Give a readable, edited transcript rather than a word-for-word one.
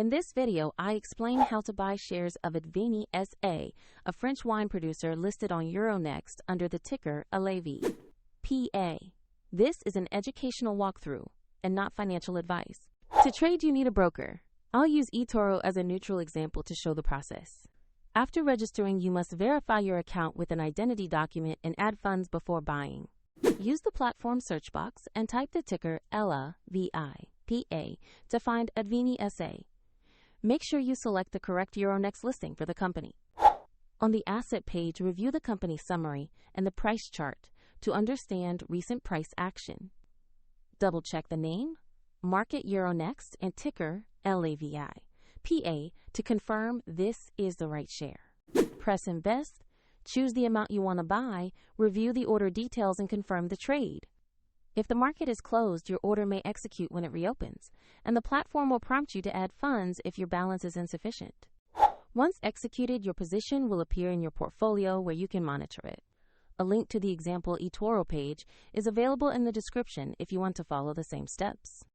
In this video, I explain how to buy shares of Advini SA, a French wine producer listed on Euronext under the ticker ALAVI.PA. This is an educational walkthrough and not financial advice. To trade, you need a broker. I'll use eToro as a neutral example to show the process. After registering, you must verify your account with an identity document and add funds before buying. Use the platform search box and type the ticker ALAVI.PA to find Advini SA. Make sure you select the correct Euronext listing for the company. On the asset page, review the company summary and the price chart to understand recent price action. Double-check the name, market Euronext, and ticker ALAVI.PA to confirm this is the right share. Press Invest, choose the amount you want to buy, review the order details, and confirm the trade. If the market is closed, your order may execute when it reopens, and the platform will prompt you to add funds if your balance is insufficient. Once executed, your position will appear in your portfolio where you can monitor it. A link to the example eToro page is available in the description if you want to follow the same steps.